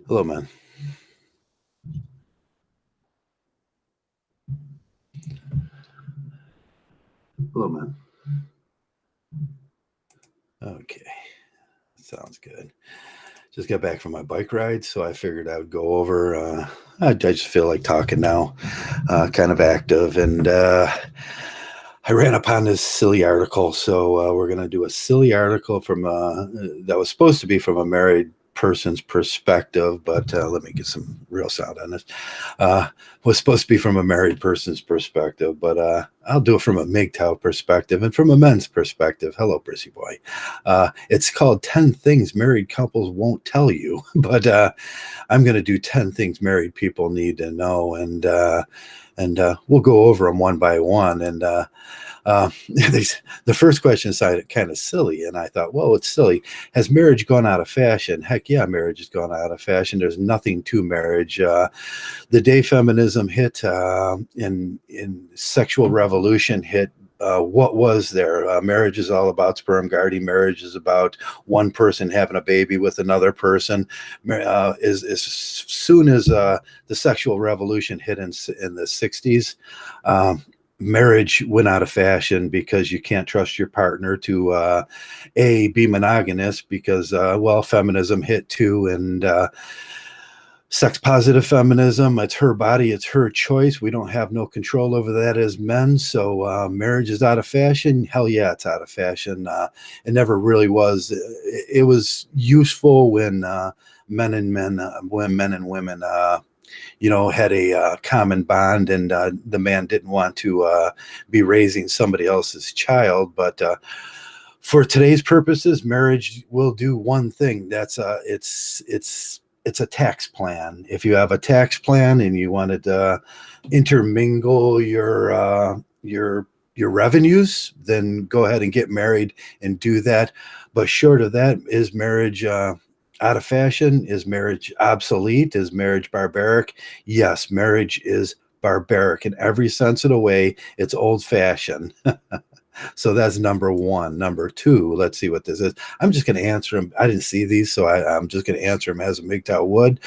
Hello, man. Hello, man. Okay, sounds good. Just got back from my bike ride, so I figured I would go over. I just feel like talking now, kind of active, and I ran upon this silly article. So we're gonna do a silly article from that was supposed to be from a married person's perspective, but let me get some real sound on this. uh, was supposed to be from a married person's perspective, but I'll do it from a MGTOW perspective and from a men's perspective. Hello, Brissy boy. It's called 10 Things Married Couples Won't Tell You, but I'm going to do 10 things married people need to know, and we'll go over them one by one. And the first question sounded kind of silly, and I thought, well, it's silly. Has marriage gone out of fashion? Heck yeah, marriage has gone out of fashion. There's nothing to marriage. The day feminism hit, in sexual revolution hit, what was there? Marriage is all about sperm guarding. Marriage is about one person having a baby with another person. As soon as the sexual revolution hit in the 60s, marriage went out of fashion because you can't trust your partner to be monogamous because well, feminism hit too, and sex positive feminism, it's her body, it's her choice, we don't have no control over that as men. So marriage is out of fashion. Hell yeah, it's out of fashion. It never really was. It was useful when when men and women had a common bond, and the man didn't want to be raising somebody else's child. But for today's purposes, marriage will do one thing. That's it's a tax plan. If you have a tax plan and you wanted to intermingle your revenues, then go ahead and get married and do that. But short of that, is marriage out of fashion? Is marriage obsolete? Is marriage barbaric? Yes, marriage is barbaric in every sense of the way. It's old fashioned. So that's number one. Number two, let's see what this is. I'm just going to answer them. I didn't see these, so I'm just going to answer them as a MGTOW would.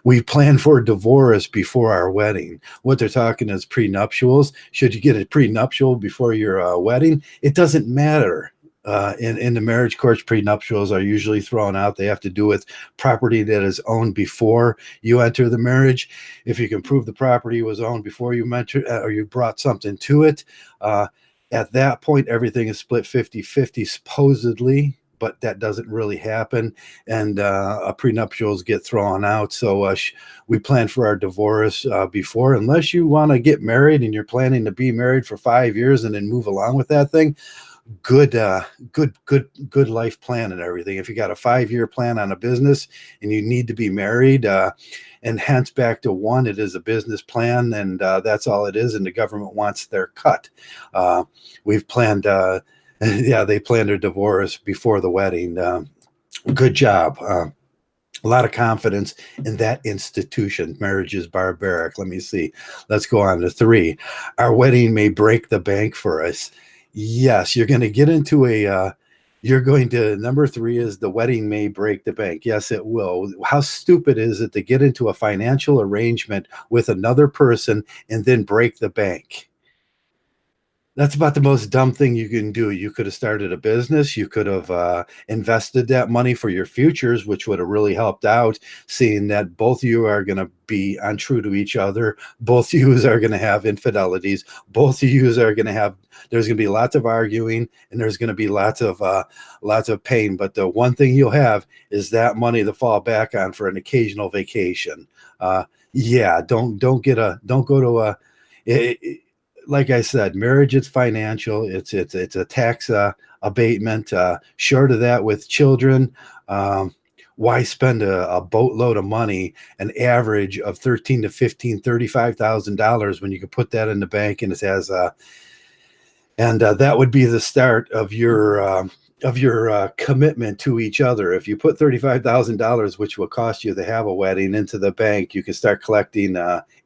We plan for divorce before our wedding. What they're talking is prenuptials. Should you get a prenuptial before your wedding? It doesn't matter. In the marriage courts, prenuptials are usually thrown out. They have to do with property that is owned before you enter the marriage. If you can prove the property was owned before you entered, or you brought something to it, at that point, everything is split 50-50, supposedly, but that doesn't really happen. And prenuptials get thrown out. So we plan for our divorce before, unless you want to get married and you're planning to be married for 5 years and then move along with that thing. Good life plan and everything. If you got a 5-year plan on a business and you need to be married, and hence back to one, it is a business plan, and that's all it is. And the government wants their cut. We've planned, yeah, they planned their divorce before the wedding. Good job. A lot of confidence in that institution. Marriage is barbaric. Let me see. Let's go on to three. Our wedding may break the bank for us. Yes, you're going to get into you're going to, number three is the wedding may break the bank. Yes, it will. How stupid is it to get into a financial arrangement with another person and then break the bank? That's about the most dumb thing you can do. You could have started a business. You could have invested that money for your futures, which would have really helped out, seeing that both of you are going to be untrue to each other. Both of you are going to have infidelities. Both of you are going to have, there's going to be lots of arguing, and there's going to be lots of pain. But the one thing you'll have is that money to fall back on for an occasional vacation. Yeah, don't go to a, it, like I said, marriage is financial. It's a tax abatement. Short of that, with children, why spend a boatload of money, an average of 13 to 15, $35,000 when you could put that in the bank, and it has that would be the start of your commitment to each other. If you put $35,000, which will cost you to have a wedding, into the bank, you can start collecting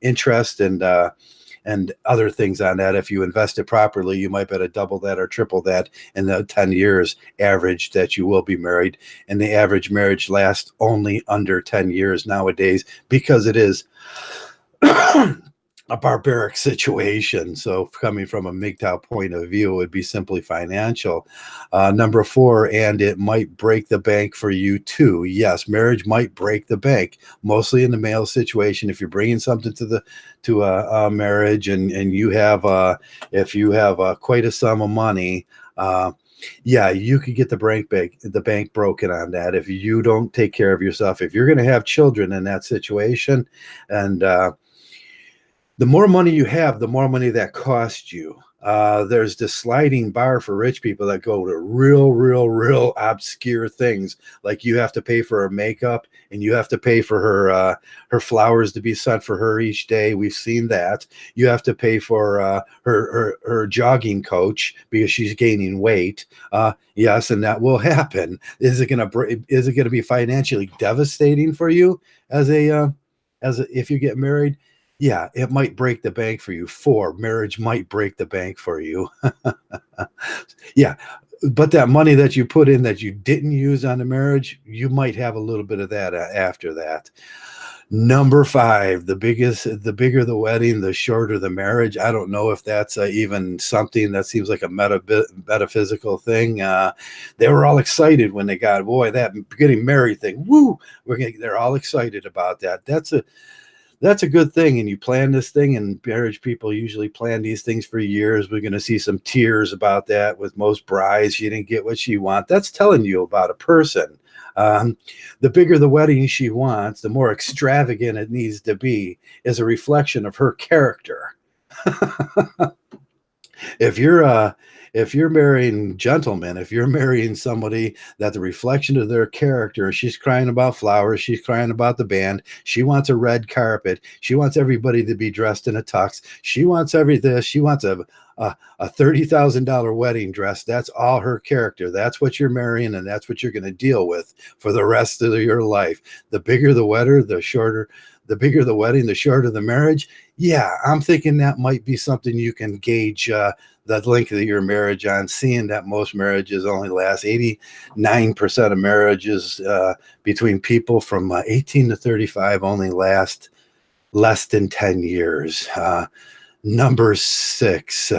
interest and other things on that. If you invest it properly, you might better double that or triple that in the 10 years average that you will be married. And the average marriage lasts only under 10 years nowadays because it is a barbaric situation. So coming from a MGTOW point of view, it would be simply financial. Number 4, and it might break the bank for you too. Yes, marriage might break the bank, mostly in the male situation. If you're bringing something to a marriage, and you have if you have quite a sum of money, yeah, you could get the bank broken on that if you don't take care of yourself. If you're going to have children in that situation, and the more money you have, the more money that costs you. There's this sliding bar for rich people that go to real obscure things. Like you have to pay for her makeup, and you have to pay for her flowers to be sent for her each day. We've seen that. You have to pay for her jogging coach because she's gaining weight. Yes, and that will happen. Is it gonna be financially devastating for you as if you get married? Yeah, it might break the bank for you. 4, marriage might break the bank for you. Yeah, but that money that you put in that you didn't use on the marriage, you might have a little bit of that after that. Number 5, the bigger the wedding, the shorter the marriage. I don't know if that's even something that seems like a metaphysical thing. They were all excited when they got, boy, that getting married thing. Woo! They're all excited about that. That's a good thing. And you plan this thing, and marriage people usually plan these things for years. We're going to see some tears about that with most brides. She didn't get what she wants. That's telling you about a person. The bigger the wedding she wants, the more extravagant it needs to be, is a reflection of her character. if you're marrying gentlemen, if you're marrying somebody that the reflection of their character, she's crying about flowers, she's crying about the band, she wants a red carpet, she wants everybody to be dressed in a tux, she wants everything, she wants a $30,000 wedding dress. That's all her character. That's what you're marrying, and that's what you're going to deal with for the rest of your life. The bigger the wedding, the bigger the wedding, the shorter the marriage. Yeah, I'm thinking that might be something you can gauge the length of your marriage on, seeing that most marriages only last 89% of marriages between people from 18 to 35 only last less than 10 years. Number 6,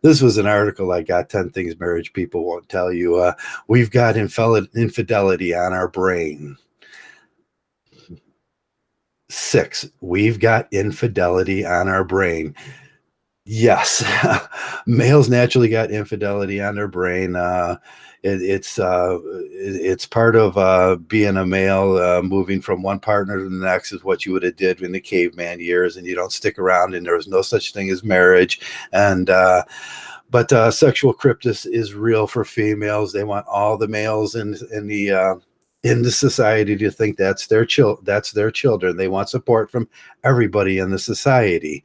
this was an article I got, 10 things marriage people won't tell you. We've got infidelity on our brain. 6, we've got infidelity on our brain. Yes, males naturally got infidelity on their brain. It's part of being a male. Moving from one partner to the next is what you would have did in the caveman years, and you don't stick around. And there was no such thing as marriage. And but sexual cryptis is real for females. They want all the males in the society to think that's their children. They want support from everybody in the society.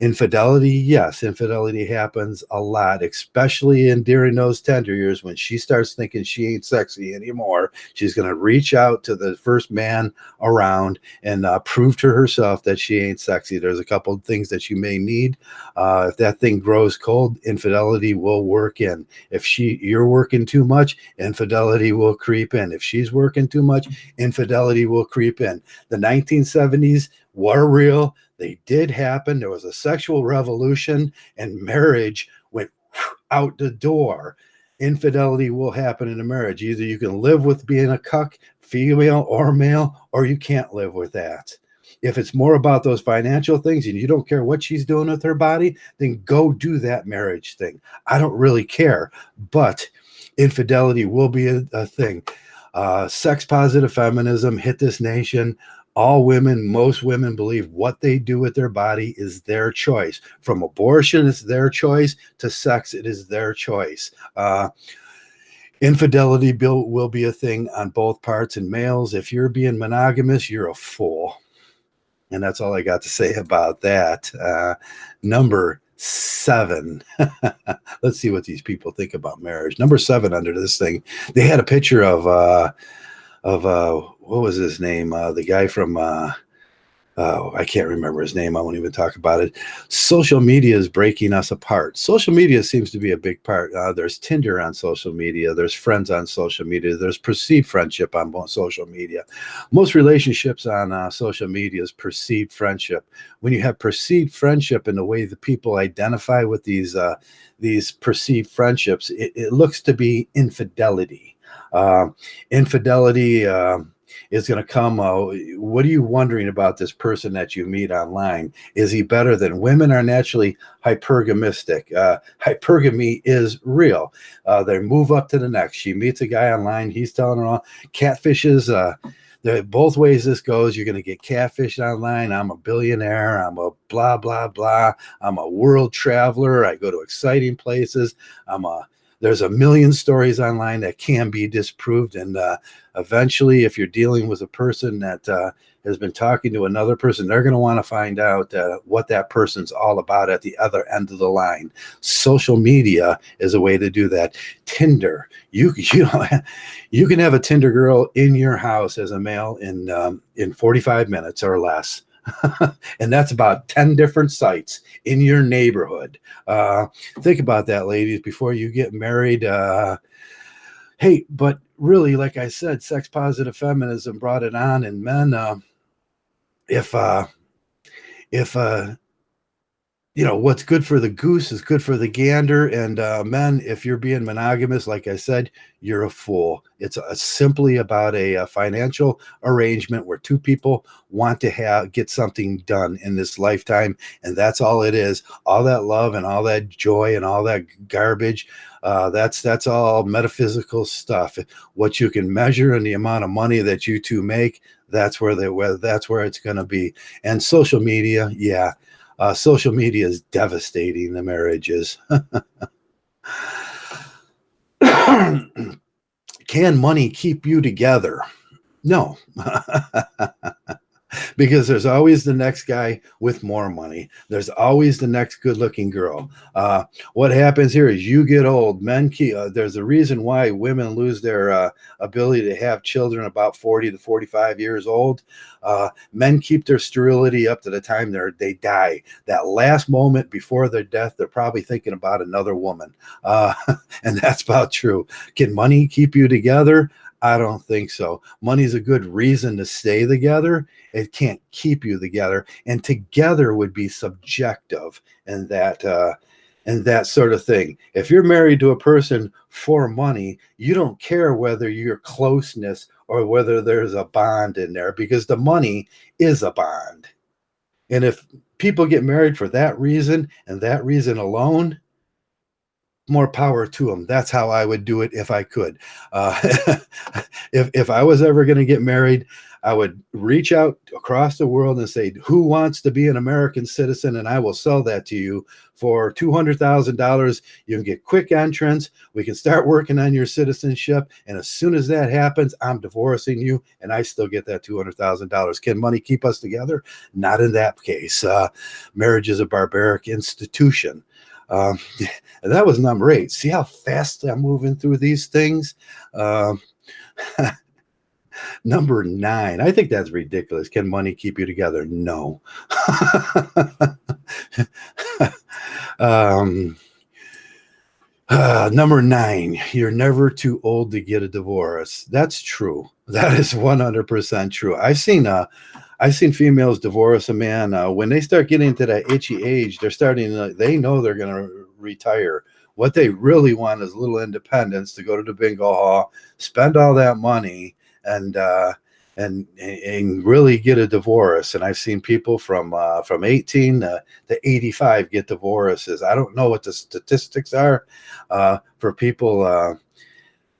Infidelity, yes, infidelity happens a lot, especially during those tender years when she starts thinking she ain't sexy anymore. She's going to reach out to the first man around and prove to herself that she ain't sexy. There's a couple of things that you may need. If that thing grows cold, infidelity will work in. If you're working too much, infidelity will creep in. If she's working too much, infidelity will creep in. The 1970s were real. They did happen. There was a sexual revolution, and marriage went out the door. Infidelity will happen in a marriage. Either you can live with being a cuck, female or male, or you can't live with that. If it's more about those financial things and you don't care what she's doing with her body, then go do that marriage thing. I don't really care, but infidelity will be a thing. Sex positive feminism hit this nation. Most women believe what they do with their body is their choice. From abortion, it's their choice, to sex, it is their choice. Infidelity will be a thing on both parts. And males, if you're being monogamous, you're a fool. And that's all I got to say about that. Number 7. Let's see what these people think about marriage. Number 7 under this thing, they had a picture of what was his name? The guy from Oh, I can't remember his name. I won't even talk about it. Social media is breaking us apart. Social media seems to be a big part. There's Tinder on social media. There's friends on social media. There's perceived friendship on social media. Most relationships on social media is perceived friendship. When you have perceived friendship and the way that people identify with these perceived friendships, it looks to be infidelity. Uh, infidelity. Is going to come. What are you wondering about this person that you meet online? Is he better than women? Are naturally hypergamistic? Hypergamy is real. They move up to the next. She meets a guy online. He's telling her all catfishes. Both ways this goes. You're going to get catfished online. I'm a billionaire. I'm a blah blah blah. I'm a world traveler. I go to exciting places. I'm a There's a million stories online that can be disproved, and eventually, if you're dealing with a person that has been talking to another person, they're going to want to find out what that person's all about at the other end of the line. Social media is a way to do that. Tinder, you know, you can have a Tinder girl in your house as a male in 45 minutes or less. And that's about 10 different sites in your neighborhood. Think about that, ladies, before you get married. Hey, but really, like I said, sex positive feminism brought it on, and men, if if what's good for the goose is good for the gander. And men, if you're being monogamous, like I said, you're a fool. It's simply about a financial arrangement where two people want to get something done in this lifetime, and that's all it is. All that love and all that joy and all that garbage, that's all metaphysical stuff. What you can measure and the amount of money that you two make, that's where it's going to be. And social media, yeah. Social media is devastating the marriages. Can money keep you together? No. Because there's always the next guy with more money. There's always the next good-looking girl. What happens here is you get old. There's a reason why women lose their ability to have children about 40 to 45 years old. Men keep their sterility up to the time they die. That last moment before their death, they're probably thinking about another woman. And that's about true. Can money keep you together? I don't think so. Money's a good reason to stay together. It can't keep you together, and together would be subjective, and that sort of thing. If you're married to a person for money, you don't care whether you're closeness or whether there's a bond in there, because the money is a bond. And if people get married for that reason and that reason alone, more power to them. That's how I would do it if I could. Uh, if I was ever going to get married, I would reach out across the world and say, "Who wants to be an American citizen?" And I will sell that to you for $200,000. You can get quick entrance. We can start working on your citizenship, and as soon as that happens, I'm divorcing you, and I still get that $200,000. Can money keep us together? Not in that case. Marriage is a barbaric institution. Um, that was number 8. See how fast I'm moving through these things? Um, Number 9. I think that's ridiculous. Can money keep you together? No. um, Number 9. You're never too old to get a divorce. That's true. That is 100% true. I've seen females divorce a man when they start getting to that itchy age. They know they're going to retire. What they really want is a little independence to go to the bingo hall, spend all that money, and really get a divorce. And I've seen people from 18 to 85 get divorces. I don't know what the statistics are for people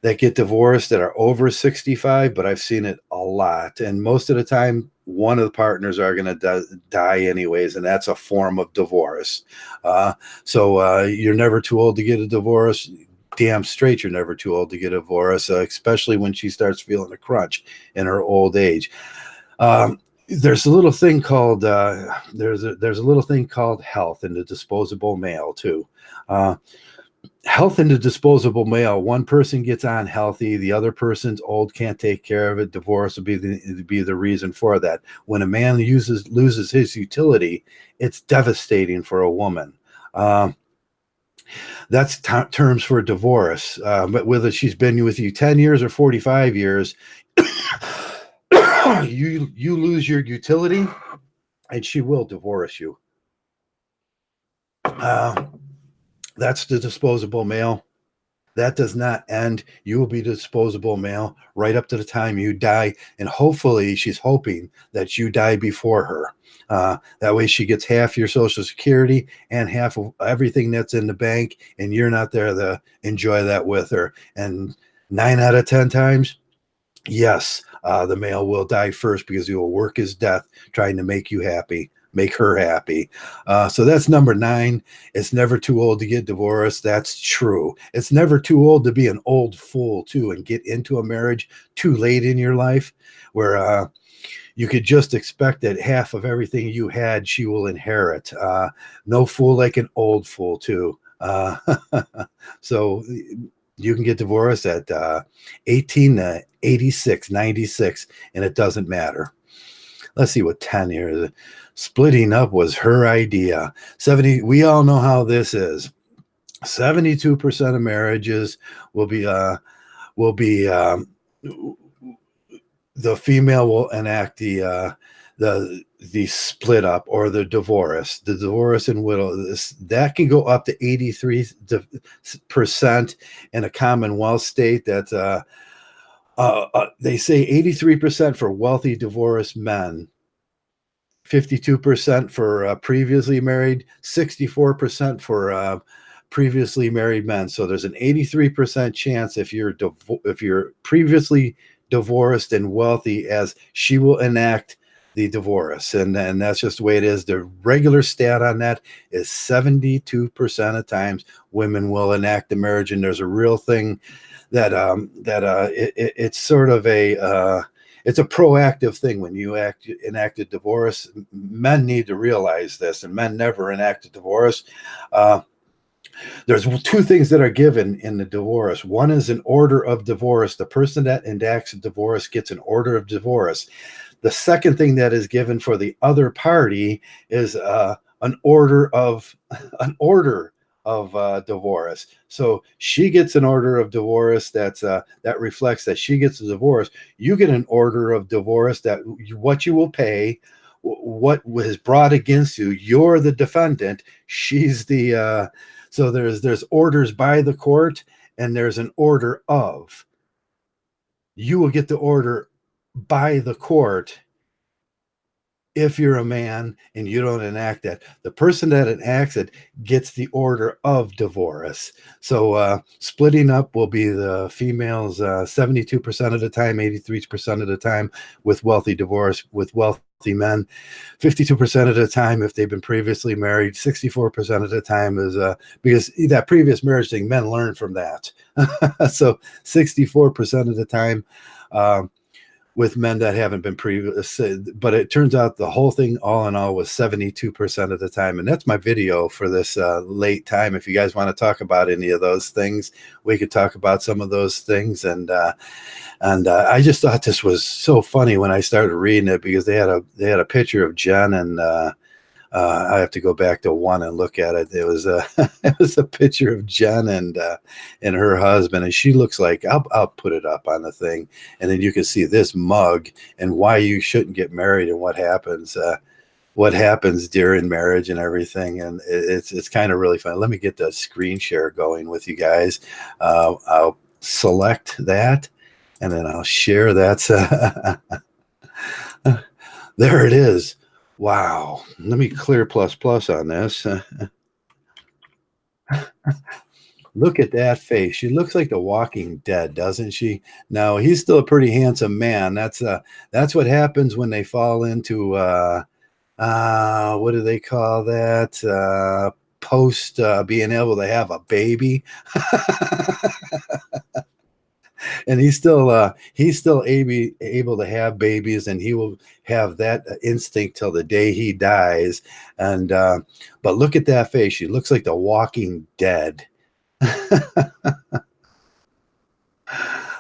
that get divorced that are over 65, but I've seen it a lot. And most of the time, one of the partners are going to die anyways, and that's a form of divorce. So you're never too old to get a divorce. Damn straight, you're never too old to get a divorce, especially when she starts feeling a crunch in her old age. There's a little thing called there's a little thing called health in the disposable male too. Health in the disposable male. One person gets on healthy, the other person's old, can't take care of it. Divorce will be the reason for that. When a man loses his utility, it's devastating for a woman. Um, that's terms for divorce. But whether she's been with you 10 years or 45 years, you lose your utility, and she will divorce you. Uh, that's the disposable male. That does not end. You will be disposable male right up to the time you die. And hopefully, she's hoping that you die before her. That way, she gets half your Social Security and half of everything that's in the bank, and you're not there to enjoy that with her. And 9 out of 10 times, yes, the male will die first because he will work his death trying to make you happy, make her happy. So that's number 9. It's never too old to get divorced. That's true. It's never too old to be an old fool, too, and get into a marriage too late in your life where you could just expect that half of everything you had, she will inherit. No fool like an old fool, too. So you can get divorced at 18 to 86, 96, and it doesn't matter. Let's see what 10 years. Splitting up was her idea. 70. We all know how this is. 72% of marriages will be the female will enact the split up or the divorce and widow. That can go up to 83% in a Commonwealth state. That's they say 83% for wealthy divorced men, 52% for previously married, 64% for previously married men. So there's an 83% chance if you're previously divorced and wealthy, as she will enact the divorce, and that's just the way it is. The regular stat on that is 72% of times women will enact the marriage, and there's a real thing that it's sort of it's a proactive thing when you enact a divorce. Men need to realize this, and men never enact a divorce. There's 2 things that are given in the divorce. One is an order of divorce. The person that enacts a divorce gets an order of divorce. The second thing that is given for the other party is an order of divorce. So she gets an order of divorce that reflects that she gets a divorce. You get an order of divorce that what you will pay, what was brought against you. You're the defendant. She's the so there's orders by the court, and there's an order of. You will get the order by the court if you're a man and you don't enact that. The person that enacts it gets the order of divorce. So splitting up will be the females 72% of the time, 83% of the time with wealthy divorce, with wealthy men. 52% of the time if they've been previously married. 64% of the time is because that previous marriage thing, men learn from that. So 64% of the time with men that haven't been previous. But it turns out the whole thing, all in all, was 72% of the time. And that's my video for this late time. If you guys want to talk about any of those things, we could talk about some of those things. And I just thought this was so funny when I started reading it, because they had a picture of Jen, and I have to go back to 1 and look at it. It was it was a picture of Jen and her husband, and she looks like, I'll put it up on the thing, and then you can see this mug and why you shouldn't get married and what happens during marriage and everything. And it's kind of really fun. Let me get the screen share going with you guys. I'll select that, and then I'll share that. There it is. Wow. Let me clear plus on this. Look at that face. She looks like the Walking Dead, doesn't she? No, he's still a pretty handsome man. That's what happens when they fall into what do they call that? Post being able to have a baby. And he's still able to have babies, and he will have that instinct till the day he dies. And but look at that face. She looks like the Walking Dead.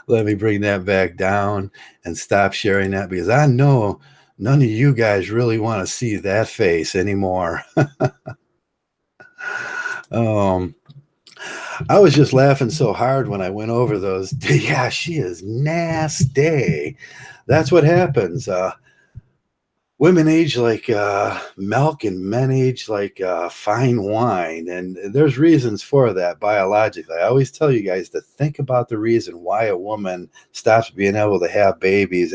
Let me bring that back down and stop sharing that because I know none of you guys really want to see that face anymore. um, I was just laughing so hard when I went over those. Yeah, she is nasty. That's what happens. Women age like milk and men age like fine wine. And there's reasons for that biologically. I always tell you guys to think about the reason why a woman stops being able to have babies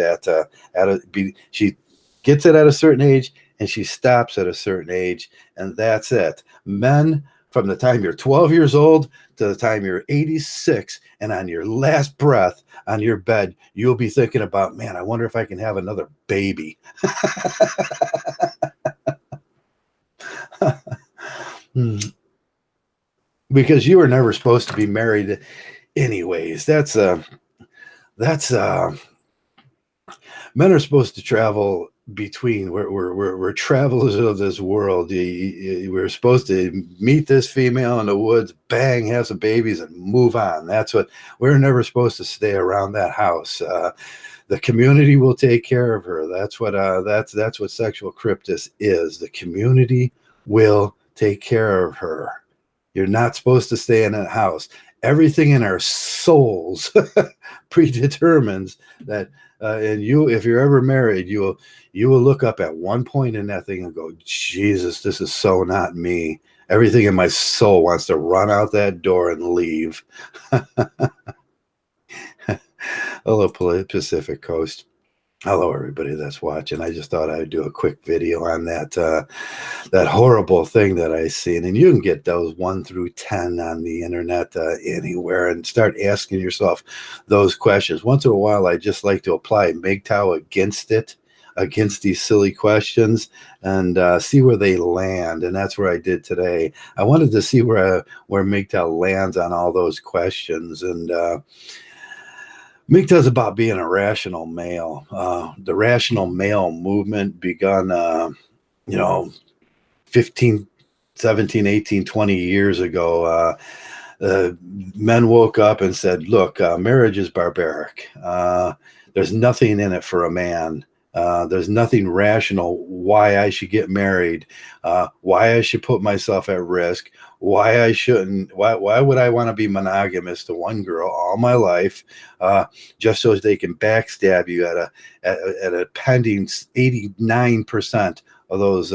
she gets it at a certain age and she stops at a certain age. And that's it. Men, from the time you're 12 years old to the time you're 86 and on your last breath on your bed, you'll be thinking about, man, I wonder if I can have another baby. Because you were never supposed to be married anyways. That's men are supposed to travel between. We're travelers of this world. We're supposed to meet this female in the woods, bang, have some babies, and move on. That's what we're never supposed to stay around that house. The community will take care of her. That's what sexual cryptis is. The community will take care of her. You're not supposed to stay in that house. Everything in our souls predetermines that. And you, if you're ever married, you will look up at one point in that thing and go, Jesus, this is so not me. Everything in my soul wants to run out that door and leave. Hello, Pacific Coast. Hello, everybody that's watching. I just thought I'd do a quick video on that horrible thing that I seen. And you can get those 1 through 10 on the internet anywhere and start asking yourself those questions. Once in a while, I just like to apply MGTOW against these silly questions and see where they land. And that's where I did today. I wanted to see where MGTOW lands on all those questions. And MGTOW is about being a rational male. The rational male movement begun, 15, 17, 18, 20 years ago. Men woke up and said, look, marriage is barbaric. There's nothing in it for a man. There's nothing rational why I should get married, why I should put myself at risk, why I shouldn't, why would I want to be monogamous to one girl all my life, just so they can backstab you at a pending 89% of those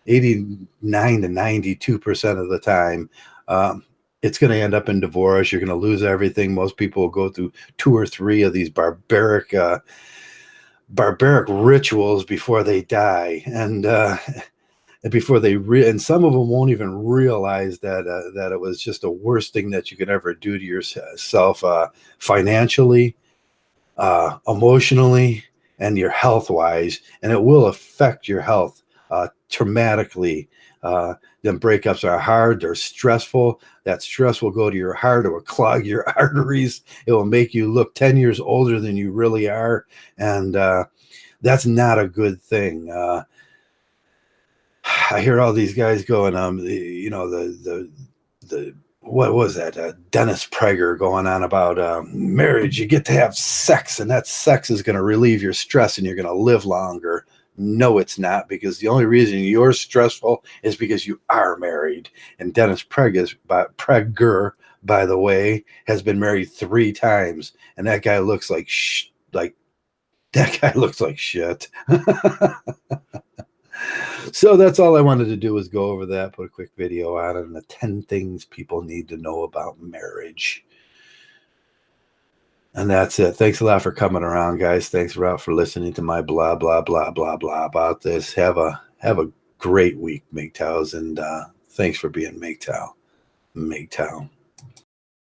89 to 92% of the time. It's going to end up in divorce. You're going to lose everything. Most people will go through 2 or 3 of these barbaric rituals before they die, and before and some of them won't even realize that it was just the worst thing that you could ever do to yourself, financially, emotionally, and your health wise, and it will affect your health traumatically. Then breakups are hard, they're stressful. That stress will go to your heart, it will clog your arteries, it will make you look 10 years older than you really are, and that's not a good thing. I hear all these guys going, what was that? Dennis Prager going on about marriage. You get to have sex, and that sex is going to relieve your stress, and you're going to live longer. No, it's not, because the only reason you're stressful is because you are married. And Dennis Prager, by the way, has been married 3 times, and that guy looks like that guy looks like shit. So that's all I wanted to do was go over that, put a quick video out on the 10 things people need to know about marriage. And that's it. Thanks a lot for coming around, guys. Thanks a lot for listening to my blah, blah, blah, blah, blah about this. Have a great week, MGTOWs, and thanks for being MGTOW. MGTOW.